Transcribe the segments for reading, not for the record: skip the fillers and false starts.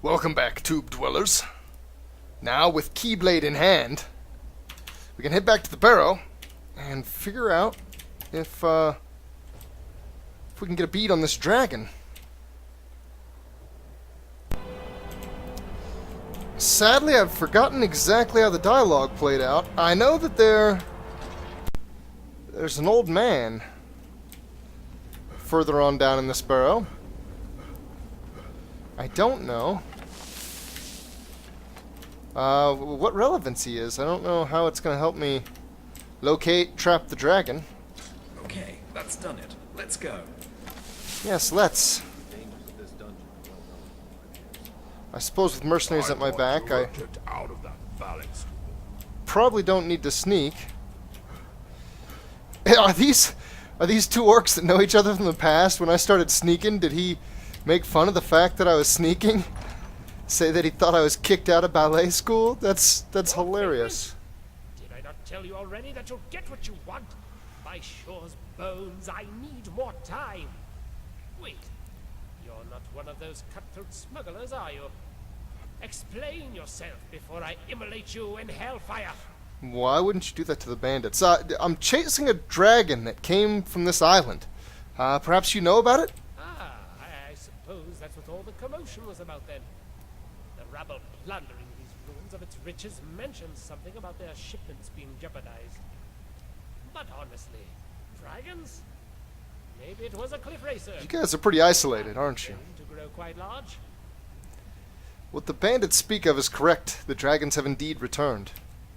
Welcome back, Tube Dwellers. Now, with Keyblade in hand, we can head back to the barrow and figure out if we can get a beat on this dragon. Sadly, I've forgotten exactly how the dialogue played out. I know that there's an old man further on down in this barrow. I don't know what relevance he is. I don't know how it's going to help me locate, trap the dragon. Okay, that's done it. Let's go. Yes, let's. I suppose with mercenaries at my back, I probably don't need to sneak. Are these two orcs that know each other from the past? When I started sneaking, did he make fun of the fact that I was sneaking? Say that he thought I was kicked out of ballet school? That's hilarious. Did I not tell you already that you'll get what you want? By Shore's bones, I need more time. Wait, you're not one of those cutthroat smugglers, are you? Explain yourself before I immolate you in hellfire. Why wouldn't you do that to the bandits? I'm chasing a dragon that came from this island. Perhaps you know about it? I suppose that's what all the commotion was about then. The rabble plundering these ruins of its riches mentions something about their shipments being jeopardized. But honestly, dragons? Maybe it was a cliff racer. You guys are pretty isolated, aren't you? To grow quite large. What the bandits speak of is correct. The dragons have indeed returned.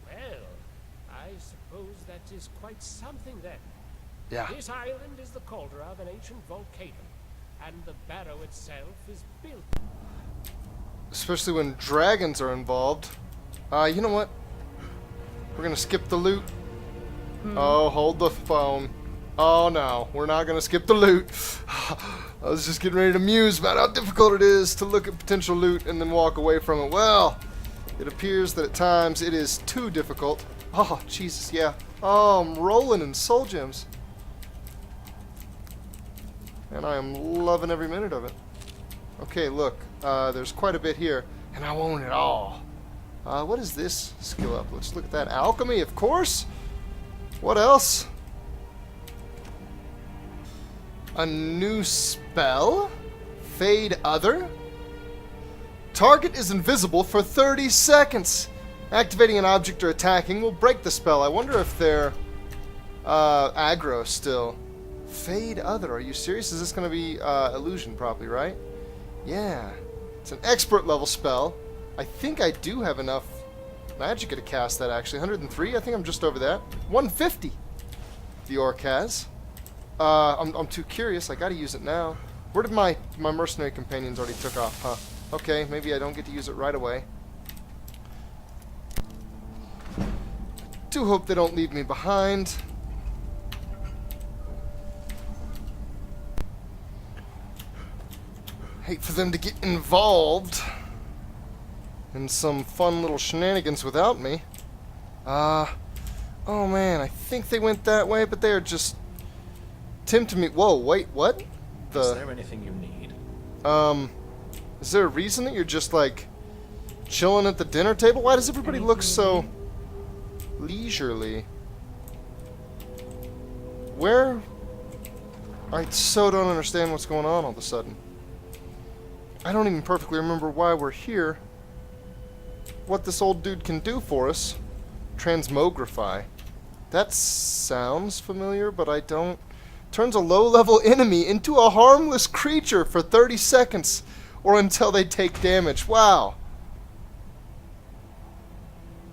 Well, I suppose that is quite something then. Yeah. This island is the cauldron of an ancient volcano, and the barrow itself is built. Especially when dragons are involved. You know what? We're gonna skip the loot. Oh, hold the phone. Oh no, we're not gonna skip the loot. I was just getting ready to muse about how difficult it is to look at potential loot and then walk away from it. Well, it appears that at times it is too difficult. Oh, Jesus, yeah. Oh, I'm rolling in soul gems. And I am loving every minute of it. Okay, look, there's quite a bit here, and I want it all. What is this skill up? Let's look at that. Alchemy, of course. What else? A new spell? Fade Other? Target is invisible for 30 seconds. Activating an object or attacking will break the spell. I wonder if they're aggro still. Fade Other. Are you serious? Is this going to be illusion probably, right? Yeah. It's an expert level spell. I think I do have enough magic to cast that actually. 103? I think I'm just over that. 150 the orc has. I'm too curious. I gotta use it now. Where did my mercenary companions already took off, huh? Okay, maybe I don't get to use it right away. Do hope they don't leave me behind. Hate for them to get involved in some fun little shenanigans without me. Oh man, I think they went that way, but they are just tempting me. Whoa, wait, what? Is there anything you need? Is there a reason that you're just like chilling at the dinner table? Why does everybody look so leisurely? Where? I so don't understand what's going on all of a sudden. I don't even perfectly remember why we're here. What this old dude can do for us. Transmogrify. That sounds familiar, but I don't. Turns a low-level enemy into a harmless creature for 30 seconds, or until they take damage. Wow.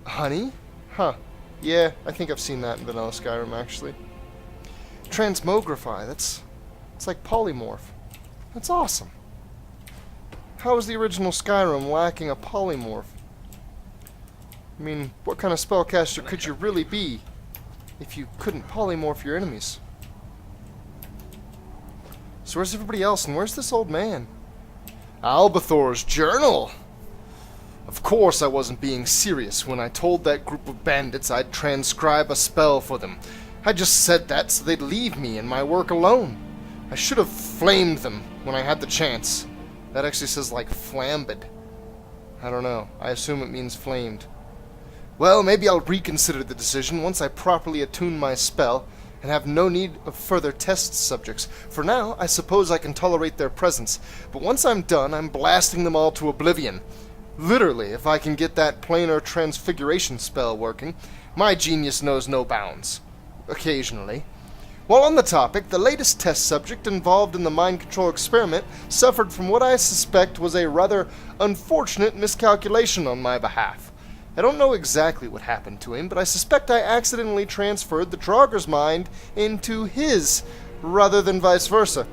Honey? Huh. Yeah, I think I've seen that in vanilla Skyrim, actually. Transmogrify. It's like polymorph. That's awesome. How is the original Skyrim lacking a polymorph? I mean, what kind of spellcaster could you really be if you couldn't polymorph your enemies? So where's everybody else, and where's this old man? Albathor's journal! Of course I wasn't being serious when I told that group of bandits I'd transcribe a spell for them. I just said that so they'd leave me and my work alone. I should have flamed them when I had the chance. That actually says like flambed. I don't know. I assume it means flamed. Well, maybe I'll reconsider the decision once I properly attune my spell and have no need of further test subjects. For now, I suppose I can tolerate their presence, but once I'm done, I'm blasting them all to oblivion. Literally, if I can get that planar transfiguration spell working, my genius knows no bounds. Occasionally. While on the topic, the latest test subject involved in the mind control experiment suffered from what I suspect was a rather unfortunate miscalculation on my behalf. I don't know exactly what happened to him, but I suspect I accidentally transferred the Draugr's mind into his, rather than vice versa.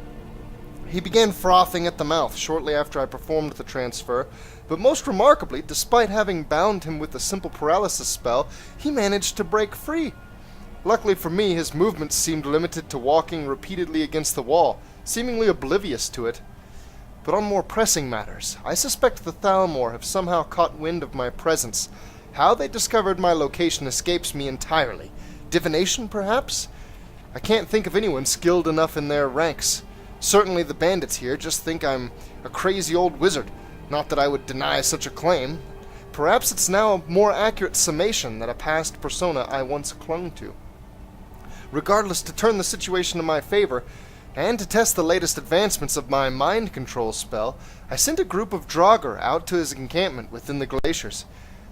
He began frothing at the mouth shortly after I performed the transfer, but most remarkably, despite having bound him with a simple paralysis spell, he managed to break free. Luckily for me, his movements seemed limited to walking repeatedly against the wall, seemingly oblivious to it. But on more pressing matters, I suspect the Thalmor have somehow caught wind of my presence. How they discovered my location escapes me entirely. Divination, perhaps? I can't think of anyone skilled enough in their ranks. Certainly the bandits here just think I'm a crazy old wizard. Not that I would deny such a claim. Perhaps it's now a more accurate summation that a past persona I once clung to. Regardless, to turn the situation in my favor, and to test the latest advancements of my mind control spell, I sent a group of Draugr out to his encampment within the glaciers.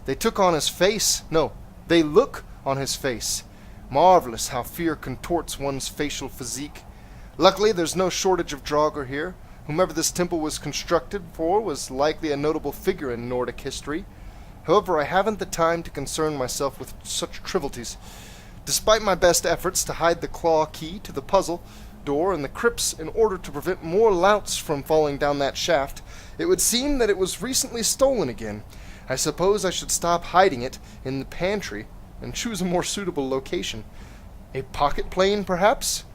They look on his face. Marvelous how fear contorts one's facial physique. Luckily, there's no shortage of Draugr here. Whomever this temple was constructed for was likely a notable figure in Nordic history. However, I haven't the time to concern myself with such trivialities. Despite my best efforts to hide the claw key to the puzzle door in the crypts in order to prevent more louts from falling down that shaft, it would seem that it was recently stolen again. I suppose I should stop hiding it in the pantry and choose a more suitable location. A pocket plane, perhaps?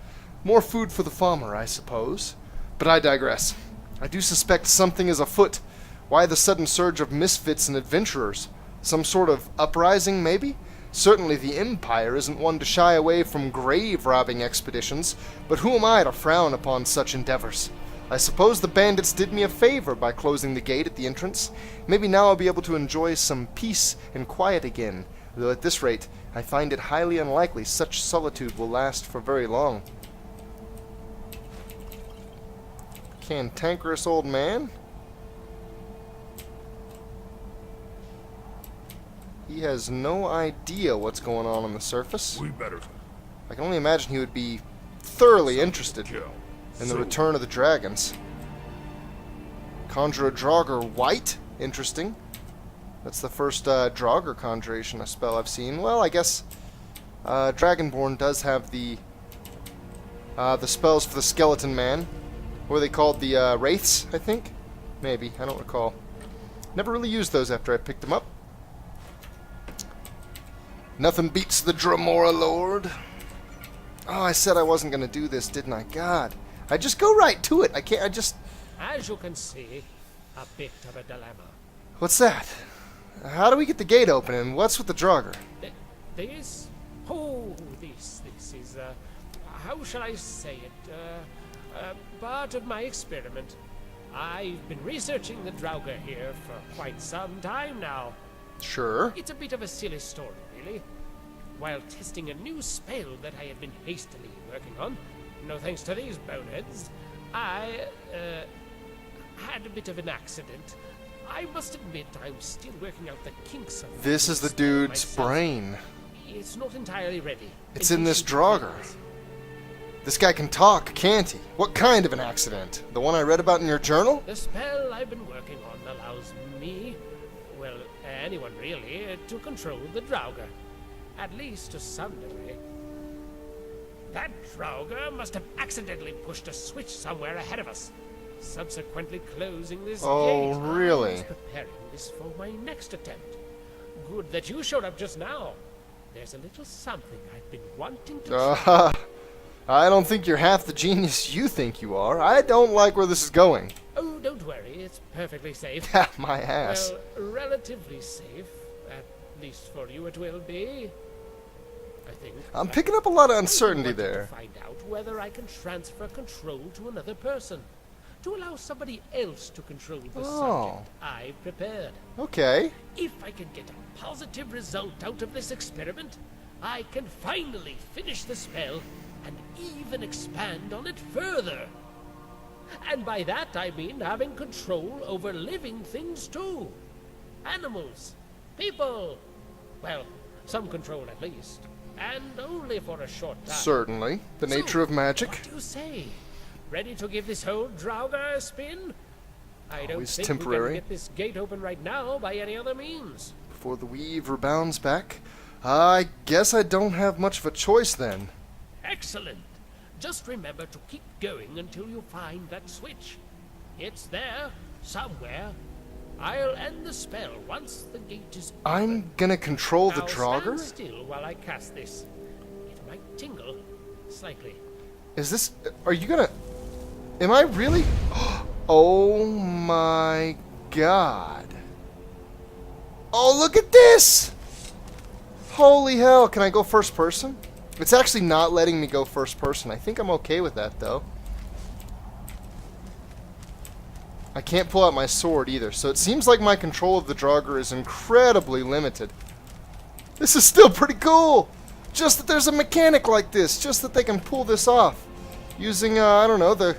More food for the farmer, I suppose. But I digress. I do suspect something is afoot. Why the sudden surge of misfits and adventurers? Some sort of uprising, maybe? Certainly the Empire isn't one to shy away from grave-robbing expeditions, but who am I to frown upon such endeavors? I suppose the bandits did me a favor by closing the gate at the entrance. Maybe now I'll be able to enjoy some peace and quiet again, though at this rate, I find it highly unlikely such solitude will last for very long. Cantankerous old man? He has no idea what's going on the surface. We better. I can only imagine he would be thoroughly interested in the return of the dragons. Conjure a Draugr white? Interesting. That's the first Draugr conjuration spell I've seen. Well, I guess Dragonborn does have the spells for the skeleton man. What are they called? The wraiths, I think? Maybe. I don't recall. Never really used those after I picked them up. Nothing beats the Dramora Lord. Oh, I said I wasn't going to do this, didn't I? God. I just go right to it. As you can see, a bit of a dilemma. What's that? How do we get the gate open, and what's with the Draugr? This is, how shall I say it, part of my experiment. I've been researching the Draugr here for quite some time now. Sure. It's a bit of a silly story, really. While testing a new spell that I had been hastily working on, no thanks to these boneheads, I had a bit of an accident. I must admit I'm still working out the kinks of this is the dude's brain. It's not entirely ready. It's in this Draugr. This guy can talk, can't he? What kind of an accident? The one I read about in your journal? The spell I've been working on allows me, well, anyone really, to control the Draugr. At least to some degree. That Draugr must have accidentally pushed a switch somewhere ahead of us, subsequently closing this gate. Oh, really? I was preparing this for my next attempt. Good that you showed up just now. There's a little something I've been wanting to I don't think you're half the genius you think you are. I don't like where this is going. Oh, don't worry. It's perfectly safe. My ass. Well, relatively safe. At least for you it will be. I think. I'm picking up a lot of uncertainty I wanted there. to find out whether I can transfer control to another person. to allow somebody else to control the Oh. subject I've prepared. Okay. If I can get a positive result out of this experiment, I can finally finish the spell and even expand on it further. And by that I mean having control over living things too. Animals, people, well, some control at least, and only for a short time. Certainly. The nature of magic. What do you say? Ready to give this whole Draugr a spin? I don't Always think temporary. we can get this gate open right now by any other means. Before the weave rebounds back, I guess I don't have much of a choice then. Excellent. Just remember to keep going until you find that switch. It's there, somewhere. I'll end the spell once the gate is open. I'm gonna control the Now Draugr? stand still while I cast this. It might tingle slightly. Is this... Are you gonna... Am I really... Oh my god. Oh, look at this! Holy hell, can I go first person? It's actually not letting me go first person. I think I'm okay with that, though. I can't pull out my sword either, so it seems like my control of the Draugr is incredibly limited. This is still pretty cool! Just that there's a mechanic like this, just that they can pull this off. Using, I don't know, the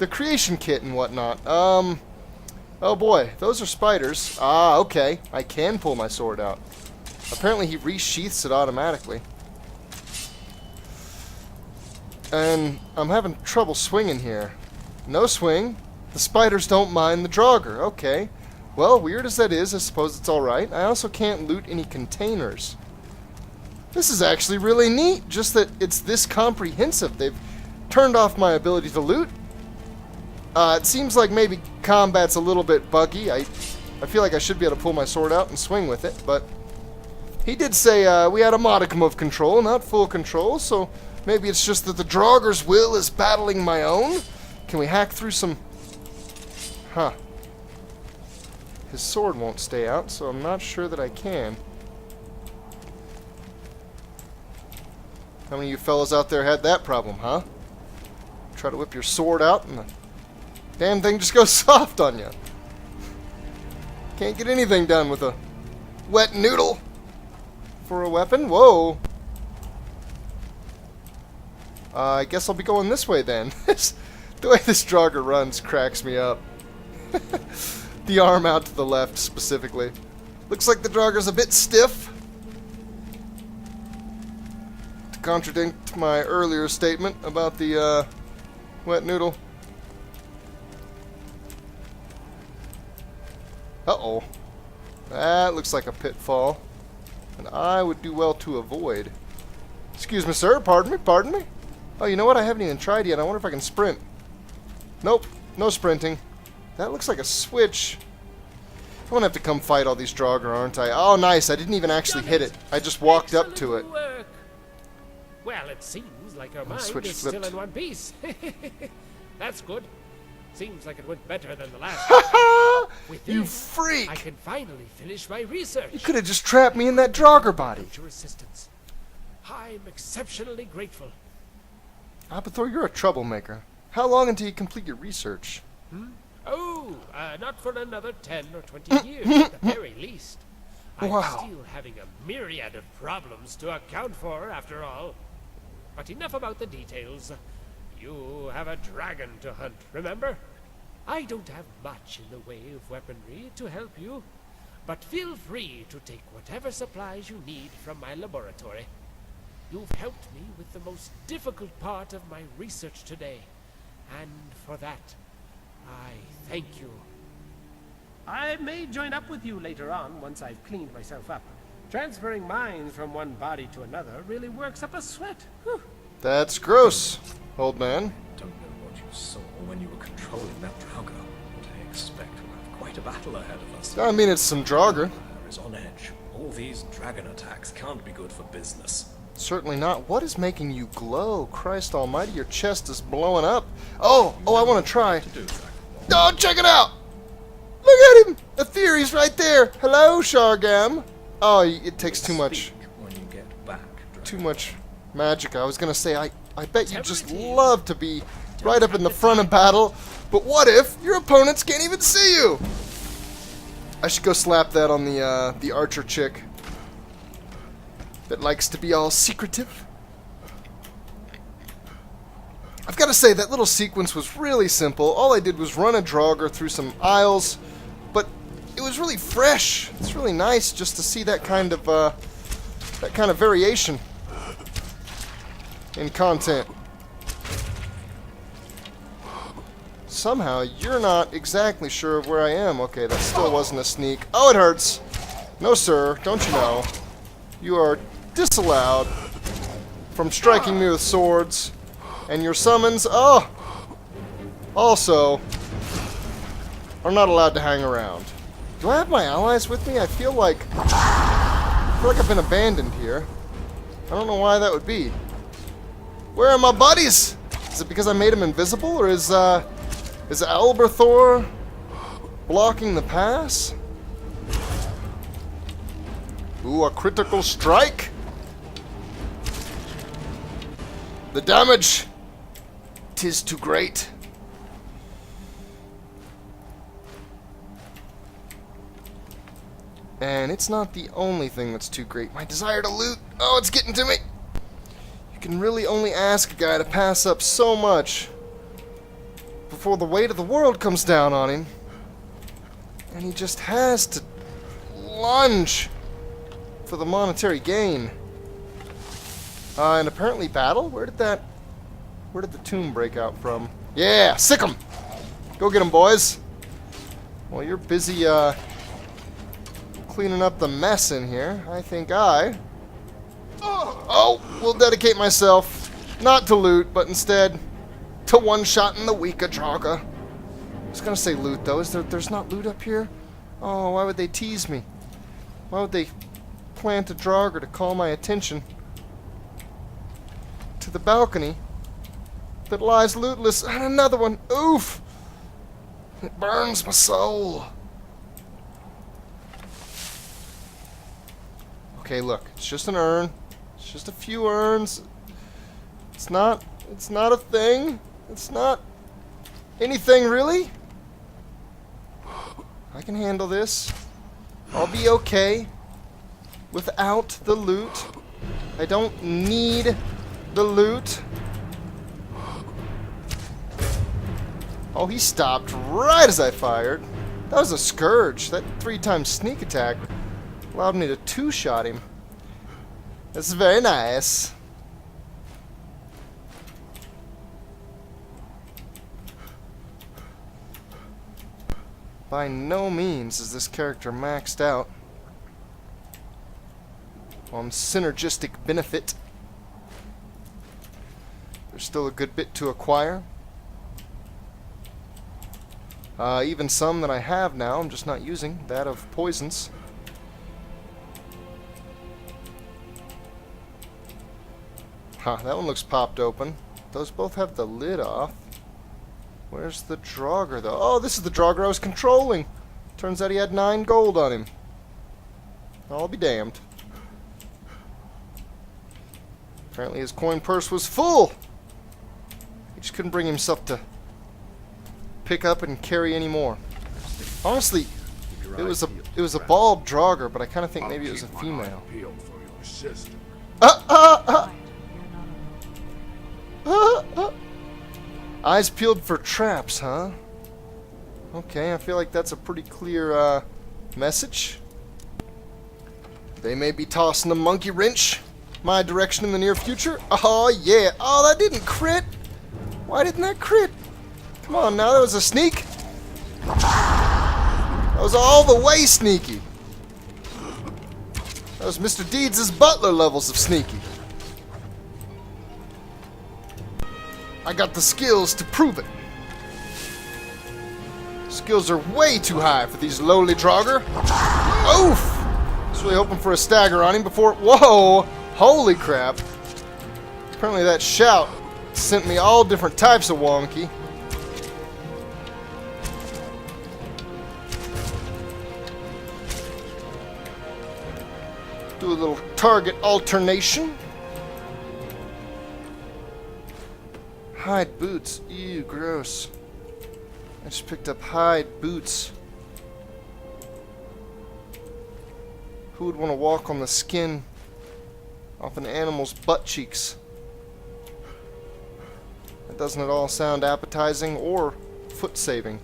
creation kit and whatnot. Oh boy, those are spiders. Ah, okay. I can pull my sword out. Apparently he resheaths it automatically. And I'm having trouble swinging here. No swing. The spiders don't mind the Draugr. Okay. Well, weird as that is, I suppose it's alright. I also can't loot any containers. This is actually really neat, just that it's this comprehensive. They've turned off my ability to loot. It seems like maybe combat's a little bit buggy. I feel like I should be able to pull my sword out and swing with it, but he did say we had a modicum of control, not full control, so maybe it's just that the Draugr's will is battling my own? Can we hack through some... Huh. His sword won't stay out, so I'm not sure that I can. How many of you fellas out there had that problem, huh? Try to whip your sword out and the damn thing just goes soft on you. Can't get anything done with a wet noodle for a weapon. Whoa. I guess I'll be going this way then. The way this Draugr runs cracks me up. The arm out to the left specifically. Looks like the Draugr's a bit stiff. To contradict my earlier statement about the wet noodle. Uh-oh. That looks like a pitfall. And I would do well to avoid. Excuse me, sir. Pardon me. Pardon me. Oh, you know what? I haven't even tried yet. I wonder if I can sprint. Nope. No sprinting. That looks like a switch. I'm gonna have to come fight all these Draugr, aren't I? Oh, nice. I didn't even actually hit it. I just walked up to it. Work. Well, it seems like our mind switch is still flipped. in one piece. That's good. Seems like it went better than the last. With You this, freak! I can finally finish my research. You could have just trapped me in that Draugr body. Your assistance. I'm exceptionally grateful. Apathor, you're a troublemaker. How long until you complete your research? Oh, not for another 10 or 20 years at the very least. I'm Wow. still having a myriad of problems to account for, after all. But enough about the details. You have a dragon to hunt, remember? I don't have much in the way of weaponry to help you, but feel free to take whatever supplies you need from my laboratory. You've helped me with the most difficult part of my research today, and for that, I thank you. I may join up with you later on once I've cleaned myself up. Transferring minds from one body to another really works up a sweat. Whew. That's gross, old man. Don't know what you saw when you were controlling that Draugr, but I expect we'll have quite a battle ahead of us. I mean, it's some Draugr. Fire is on edge. All these dragon attacks can't be good for business. Certainly not. What is making you glow? Christ almighty, your chest is blowing up. Oh, I want to try. To do that. Oh, check it out! Look at him! The theory's right there. Hello, Shargam. Oh, it takes too much. Speak when you get back, Dragon. Too much magic. I was gonna say, I bet you just love to be right up in the front of battle, But what if your opponents can't even see you? I should go slap that on the archer chick that likes to be all secretive. I've got to say, that little sequence was really simple. All I did was run a Draugr through some aisles, but it was really fresh. It's really nice just to see that kind of variation in content. Somehow, you're not exactly sure of where I am. Okay, that still wasn't a sneak. Oh, it hurts. No, sir. Don't you know? You are disallowed from striking me with swords. And your summons, also, are not allowed to hang around. Do I have my allies with me? I feel like I've been abandoned here. I don't know why that would be. Where are my buddies? Is it because I made him invisible, or is Alberthor blocking the pass? Ooh, a critical strike. The damage, 'tis too great. And it's not the only thing that's too great. My desire to loot, oh, it's getting to me. You can really only ask a guy to pass up so much before the weight of the world comes down on him. And he just has to lunge for the monetary gain. And apparently battle? Where did the tomb break out from? Yeah, sick 'em! Go get 'em, boys. Well, you're busy, cleaning up the mess in here. I think will dedicate myself not to loot, but instead to one-shotting the weaker Draugr. I was gonna say loot, though. There's not loot up here? Oh, why would they tease me? Why would they plant a Draugr to call my attention to the balcony that lies lootless? And another one. Oof! It burns my soul. Okay, look. It's just an urn. It's just a few urns. It's not a thing. It's not anything, really. I can handle this. I'll be okay without the loot. I don't need the loot. Oh, he stopped right as I fired. That was a scourge. That 3-time sneak attack allowed me to 2-shot him. This is very nice. By no means is this character maxed out on synergistic benefit. There's still a good bit to acquire. Even some that I have now, I'm just not using. That of poisons. Huh, that one looks popped open. Those both have the lid off. Where's the Draugr, though? Oh, this is the Draugr I was controlling. Turns out he had 9 gold on him. I'll be damned. Apparently his coin purse was full. He just couldn't bring himself to pick up and carry any more. Honestly, it was a bald Draugr, but I kind of think maybe it was a female. Eyes peeled for traps, huh? Okay, I feel like that's a pretty clear message. They may be tossing a monkey wrench my direction in the near future. Oh, yeah. Oh, that didn't crit. Why didn't that crit? Come on now, that was a sneak. That was all the way sneaky. That was Mr. Deeds' butler levels of sneaky. I got the skills to prove it. Skills are way too high for these lowly Draugr. Oof! I was really hoping for a stagger on him before... Whoa! Holy crap. Apparently that shout sent me all different types of wonky. Do a little target alternation. Hide boots. Ew, gross. I just picked up hide boots. Who would want to walk on the skin off an animal's butt cheeks? That doesn't at all sound appetizing or foot saving.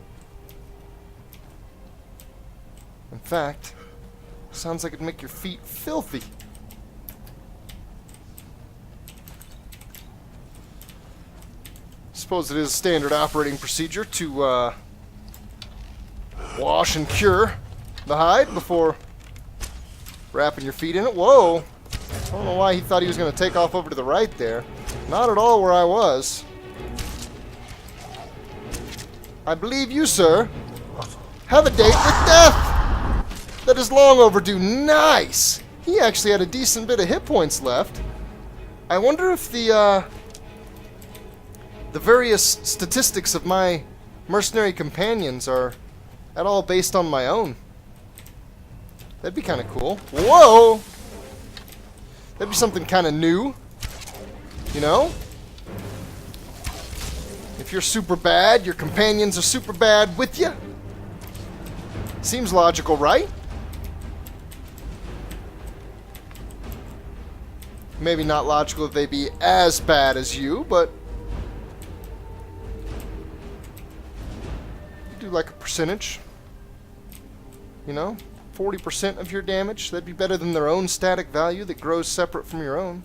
In fact, sounds like it'd make your feet filthy. Suppose it is standard operating procedure to wash and cure the hide before wrapping your feet in it. Whoa! I don't know why he thought he was going to take off over to the right there. Not at all where I was. I believe you, sir, have a date with death. That is long overdue. Nice! He actually had a decent bit of hit points left. I wonder if the various statistics of my mercenary companions are at all based on my own. That'd be kind of cool. Whoa! That'd be something kind of new. You know? If you're super bad, your companions are super bad with you. Seems logical, right? Maybe not logical if they be as bad as you, but you do like a percentage. You know? 40% of your damage. That'd be better than their own static value that grows separate from your own.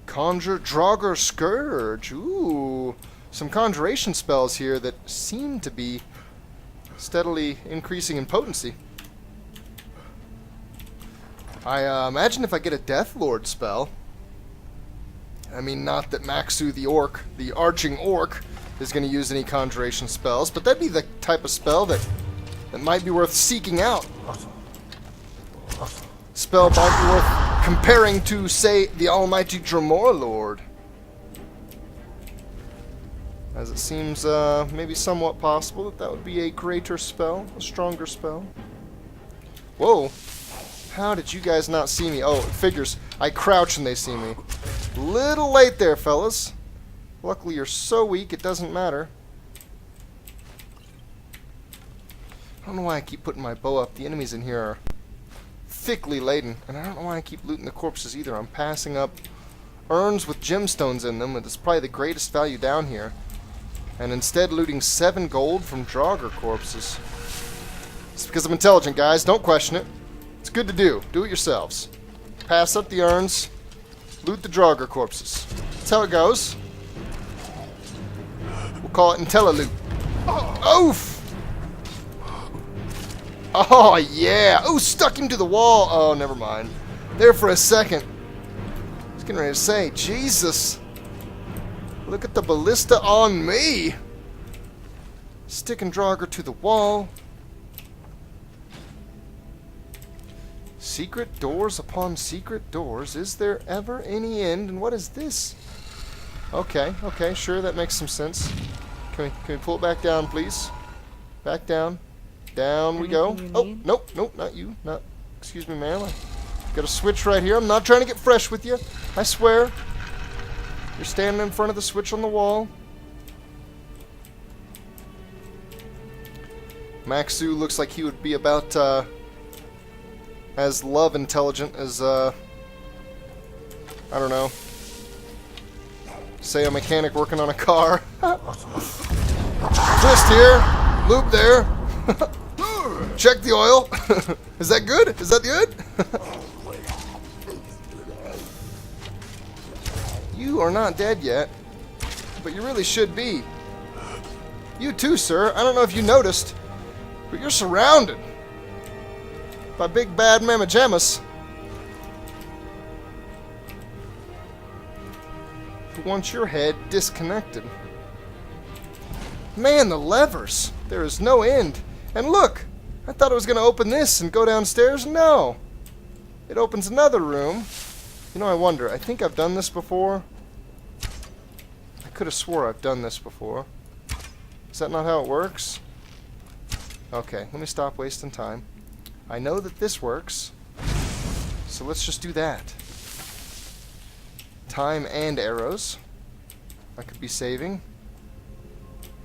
Conjure Draugr Scourge. Ooh. Some conjuration spells here that seem to be steadily increasing in potency. I imagine if I get a Death Lord spell. I mean, not that Maksu the orc, the arching orc, is going to use any conjuration spells, but that'd be the type of spell that might be worth seeking out. Spell might be worth comparing to, say, the almighty Draugr Lord. As it seems maybe somewhat possible that that would be a greater spell, a stronger spell. Whoa. How did you guys not see me? Oh, it figures. I crouch and they see me. Little late there, fellas. Luckily, you're so weak, it doesn't matter. I don't know why I keep putting my bow up. The enemies in here are thickly laden. And I don't know why I keep looting the corpses either. I'm passing up urns with gemstones in them. It's probably the greatest value down here. And instead looting 7 gold from Draugr corpses. It's because I'm intelligent, guys. Don't question it. It's good to do. Do it yourselves. Pass up the urns. Loot the Draugr corpses. That's how it goes. We'll call it IntelliLoot. Oof! Oh, yeah. Oh, stuck him to the wall. Oh, never mind. There for a second. I was getting ready to say, Jesus. Look at the ballista on me. Sticking Draugr to the wall. Secret doors upon secret doors. Is there ever any end? And what is this? Okay, okay, sure, that makes some sense. Can we pull it back down, please? Back down. Down we go. Oh, nope, nope, not you. Not. Excuse me, ma'am. I got a switch right here. I'm not trying to get fresh with you. I swear. You're standing in front of the switch on the wall. Maksu looks like he would be about as love intelligent as I don't know, say a mechanic working on a car. Twist here, loop there. Check the oil. Is that good? Is that good? You are not dead yet, but you really should be. You too, sir. I don't know if you noticed, but you're surrounded by big bad mamma jammas who wants your head disconnected. Man, the levers. There is no end. And look, I thought it was going to open this and go downstairs. No. It opens another room. You know, I wonder. I think I've done this before. I could have swore I've done this before. Is that not how it works? Okay, let me stop wasting time. I know that this works, so let's just do that. Time and arrows. I could be saving.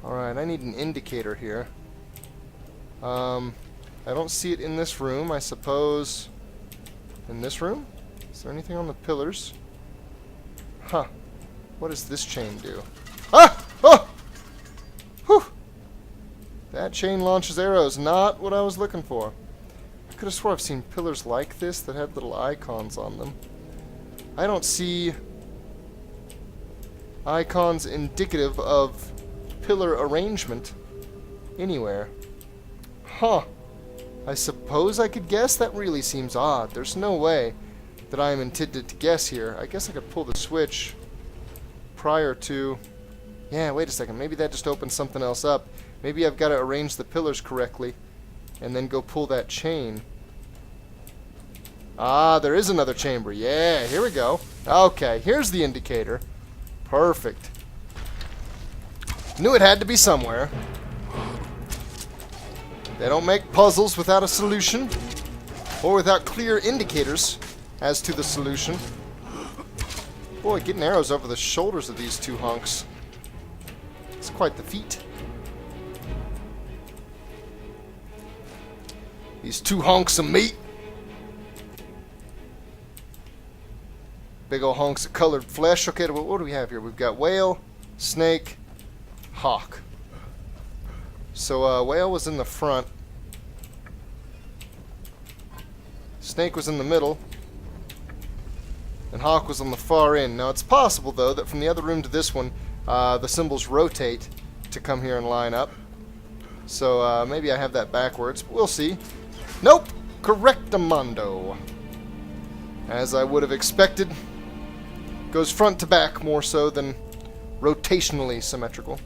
Alright, I need an indicator here. I don't see it in this room. I suppose in this room? Is there anything on the pillars? Huh. What does this chain do? Ah! Oh! Whew! That chain launches arrows. Not what I was looking for. I could have swore I've seen pillars like this that had little icons on them. I don't see icons indicative of pillar arrangement anywhere. Huh. I suppose I could guess? That really seems odd. There's no way that I am intended to guess here. I guess I could pull the switch prior to... Yeah, wait a second. Maybe that just opens something else up. Maybe I've got to arrange the pillars correctly and then go pull that chain. Ah, there is another chamber. Yeah, here we go. Okay, here's the indicator. Perfect. Knew it had to be somewhere. They don't make puzzles without a solution, or without clear indicators as to the solution. Boy, getting arrows over the shoulders of these two hunks. It's quite the feat. These two hunks of meat. Big old hunks of colored flesh. Okay, what do we have here? We've got whale, snake, hawk. So, whale was in the front. Snake was in the middle. And hawk was on the far end. Now, it's possible, though, that from the other room to this one, the symbols rotate to come here and line up. So, maybe I have that backwards, but we'll see. Nope! Correctamundo. As I would have expected. Goes front to back more so than rotationally symmetrical.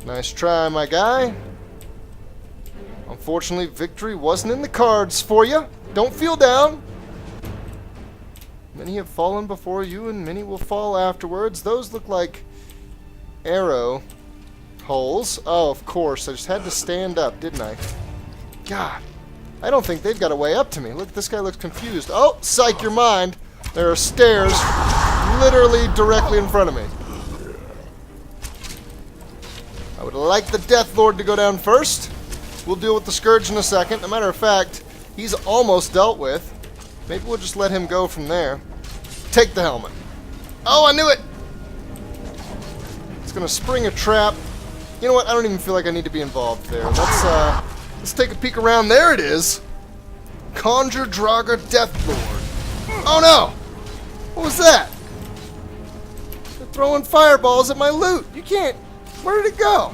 Nice try, my guy. Unfortunately, victory wasn't in the cards for you. Don't feel down. Many have fallen before you, and many will fall afterwards. Those look like arrow holes. Oh, of course. I just had to stand up, didn't I? God. I don't think they've got a way up to me. Look, this guy looks confused. Oh, psych your mind. There are stairs literally directly in front of me. I would like the Death Lord to go down first. We'll deal with the Scourge in a second. As a matter of fact, he's almost dealt with. Maybe we'll just let him go from there. Take the helmet. Oh, I knew it! It's gonna spring a trap. You know what? I don't even feel like I need to be involved there. Let's take a peek around. There it is. Conjure Draugr Death Lord. Oh no! What was that? They're throwing fireballs at my loot. You can't. Where did it go?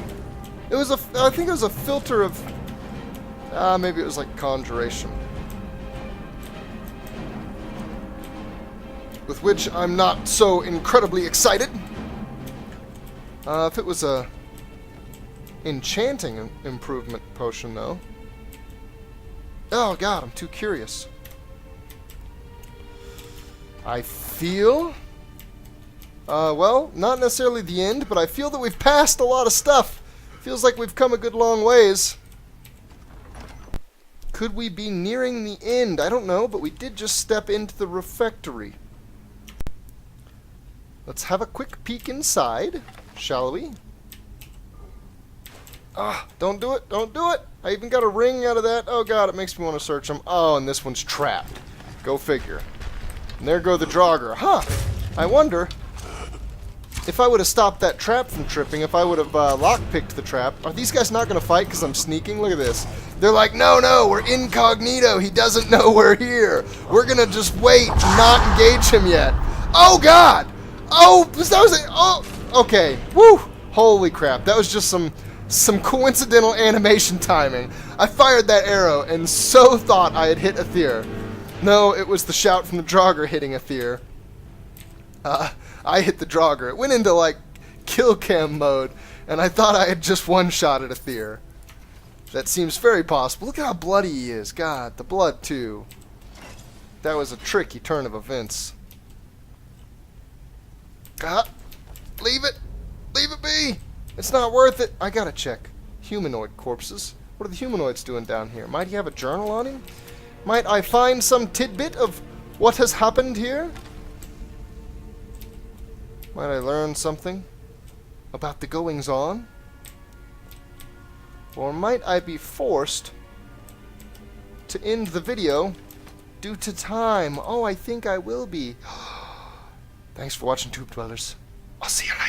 It was I think it was a filter of... maybe it was like conjuration. With which I'm not so incredibly excited. If it was a enchanting improvement potion, though. Oh god, I'm too curious. I feel... well, not necessarily the end, but I feel that we've passed a lot of stuff. Feels like we've come a good long ways. Could we be nearing the end? I don't know, but we did just step into the refectory. Let's have a quick peek inside, shall we? Ah, don't do it, don't do it! I even got a ring out of that. Oh god, it makes me want to search them. Oh, and this one's trapped. Go figure. And there go the Draugr. Huh, I wonder... if I would have stopped that trap from tripping, if I would have lockpicked the trap, are these guys not going to fight because I'm sneaking? Look at this. They're like, no, no, we're incognito. He doesn't know we're here. We're going to just wait and not engage him yet. Oh, God. Oh, that was a... Oh, okay. Woo. Holy crap. That was just some coincidental animation timing. I fired that arrow and so thought I had hit Aether. No, it was the shout from the Draugr hitting Aether. I hit the Draugr. It went into, like, kill cam mode, and I thought I had just one-shotted Aether. That seems very possible. Look at how bloody he is. God, the blood, too. That was a tricky turn of events. Leave it! Leave it be! It's not worth it! I gotta check. Humanoid corpses. What are the humanoids doing down here? Might he have a journal on him? Might I find some tidbit of What has happened here? Might I learn something about the goings-on? Or might I be forced to end the video due to time? Oh, I think I will be. Thanks for watching, Tube Dwellers. I'll see you later.